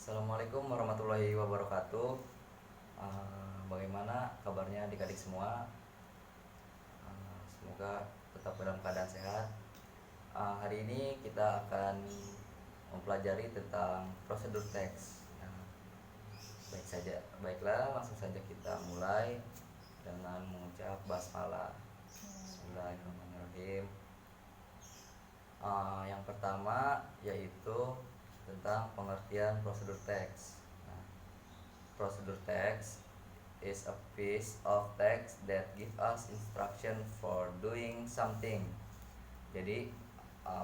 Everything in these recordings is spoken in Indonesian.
Assalamualaikum warahmatullahi wabarakatuh. Bagaimana kabarnya adik-adik semua? Semoga tetap dalam keadaan sehat. Hari ini kita akan mempelajari tentang prosedur teks. Baiklah, langsung saja kita mulai dengan mengucap basmalah. Bismillahirrahmanirrahim. Yang pertama yaitu tentang pengertian prosedur teks. Prosedur text is a piece of text that give us instruction for doing something. Jadi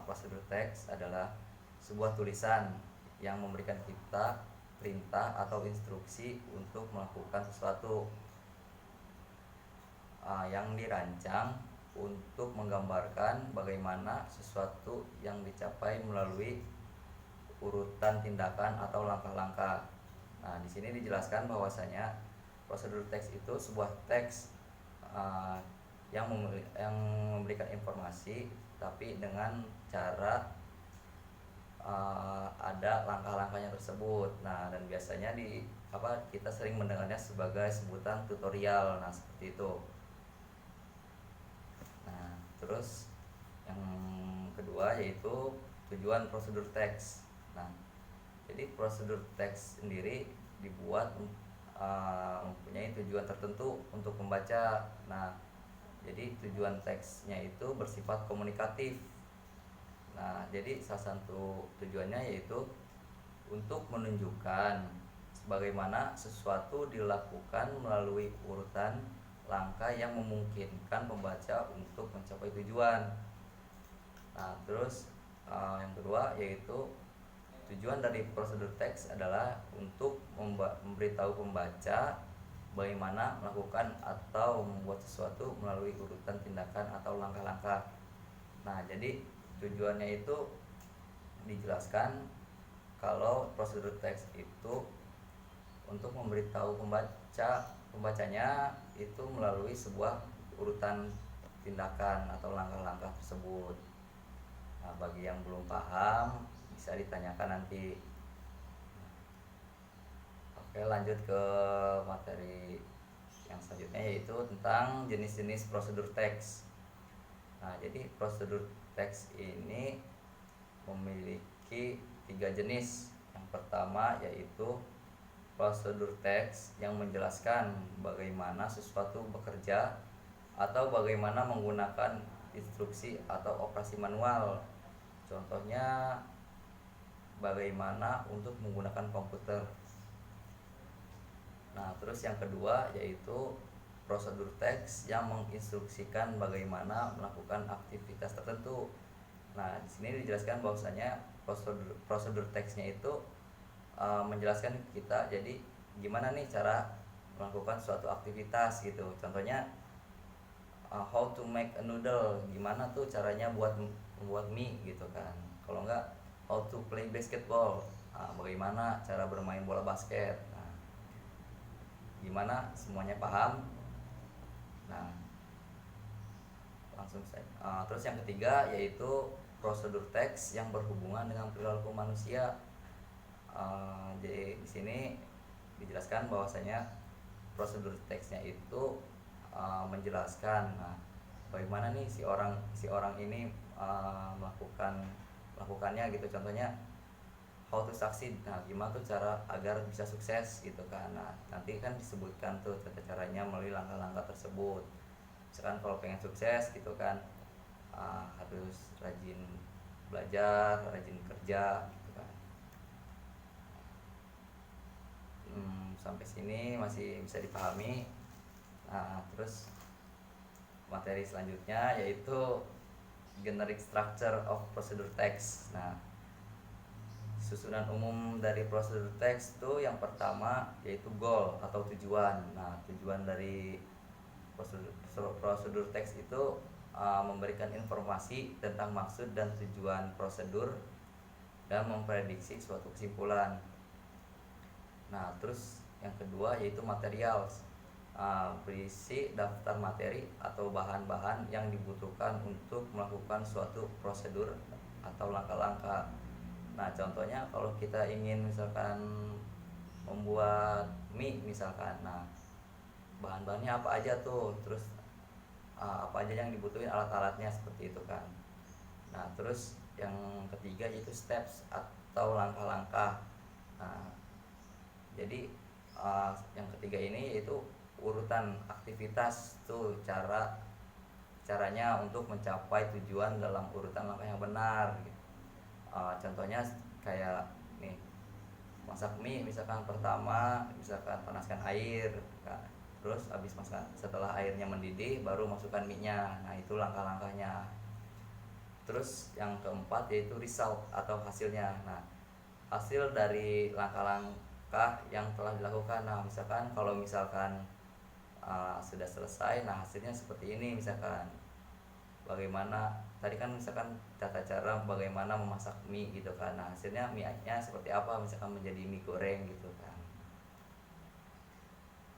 prosedur teks adalah sebuah tulisan yang memberikan kita perintah atau instruksi untuk melakukan sesuatu, yang dirancang untuk menggambarkan bagaimana sesuatu yang dicapai melalui urutan tindakan atau langkah-langkah. Nah, di sini dijelaskan bahwasanya prosedur teks itu sebuah teks yang memberikan informasi, tapi dengan cara ada langkah-langkahnya tersebut. Nah, dan biasanya kita sering mendengarnya sebagai sebutan tutorial. Nah, seperti itu. Nah, terus yang kedua yaitu tujuan prosedur teks. Nah, jadi prosedur teks sendiri dibuat mempunyai tujuan tertentu untuk membaca. Nah, jadi tujuan teksnya itu bersifat komunikatif. Nah, jadi salah satu tujuannya yaitu untuk menunjukkan bagaimana sesuatu dilakukan melalui urutan langkah yang memungkinkan pembaca untuk mencapai tujuan. Nah, terus yang kedua yaitu tujuan dari prosedur teks adalah untuk memberitahu pembaca bagaimana melakukan atau membuat sesuatu melalui urutan tindakan atau langkah-langkah. Nah, jadi tujuannya itu dijelaskan kalau prosedur teks itu untuk memberitahu pembacanya itu melalui sebuah urutan tindakan atau langkah-langkah tersebut. Nah, bagi yang belum paham bisa ditanyakan nanti. Oke, lanjut ke materi yang selanjutnya yaitu tentang jenis-jenis prosedur teks. Nah, jadi prosedur teks ini memiliki 3 jenis. Yang pertama yaitu prosedur teks yang menjelaskan bagaimana sesuatu bekerja atau bagaimana menggunakan instruksi atau operasi manual. Contohnya bagaimana untuk menggunakan komputer. Nah, terus yang kedua yaitu prosedur teks yang menginstruksikan bagaimana melakukan aktivitas tertentu. Nah, di sini dijelaskan bahwasanya prosedur teksnya itu menjelaskan kita jadi gimana nih cara melakukan suatu aktivitas gitu. Contohnya how to make a noodle, gimana tuh caranya buat mie gitu kan. Kalau enggak how to play basketball, bagaimana cara bermain bola basket. Nah, gimana, semuanya paham? Nah, langsung saja. Terus yang ketiga yaitu prosedur teks yang berhubungan dengan perilaku manusia. Jadi di sini dijelaskan bahwasanya prosedur teksnya itu menjelaskan bagaimana nih si orang ini melakukannya gitu. Contohnya how to succeed. Nah, gimana tuh cara agar bisa sukses gitu kan. Nah, nanti kan disebutkan tuh caranya melalui langkah-langkah tersebut. Misalkan kalau pengen sukses gitu kan, harus rajin belajar, rajin kerja gitu kan. Sampai sini masih bisa dipahami. Nah, terus materi selanjutnya yaitu generic structure of procedure text. Nah, susunan umum dari prosedur teks itu yang pertama yaitu goal atau tujuan. Nah, tujuan dari prosedur teks itu memberikan informasi tentang maksud dan tujuan prosedur dan memprediksi suatu kesimpulan. Nah, terus yang kedua yaitu material, berisi daftar materi atau bahan-bahan yang dibutuhkan untuk melakukan suatu prosedur atau langkah-langkah. Nah, contohnya kalau kita ingin misalkan membuat mie misalkan, nah bahan-bahannya apa aja tuh, terus apa aja yang dibutuhin, alat-alatnya seperti itu kan. Nah, terus yang ketiga yaitu steps atau langkah-langkah. Nah, jadi yang ketiga ini yaitu urutan aktivitas tuh, caranya untuk mencapai tujuan dalam urutan langkah yang benar gitu. Contohnya kayak nih, masak mie misalkan, pertama misalkan panaskan air, terus habis masak, setelah airnya mendidih baru masukkan mie nya. Nah, itu langkah-langkahnya. Terus yang keempat yaitu result atau hasilnya. Nah, hasil dari langkah-langkah yang telah dilakukan. Nah, misalkan kalau misalkan sudah selesai, nah hasilnya seperti ini misalkan. Bagaimana tadi kan misalkan tata cara bagaimana memasak mie gitu kan. Nah, hasilnya mie nya seperti apa, misalkan menjadi mie goreng gitu kan.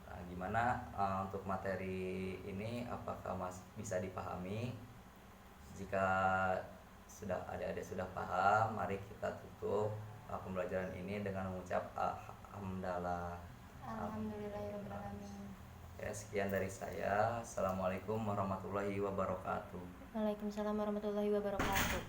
Nah, gimana untuk materi ini, apakah bisa dipahami? Jika sudah adik-adik sudah paham, mari kita tutup pembelajaran ini dengan mengucap alhamdulillah. Alhamdulillahirobbilalamin. Ya, sekian dari saya. Assalamualaikum warahmatullahi wabarakatuh. Waalaikumsalam warahmatullahi wabarakatuh.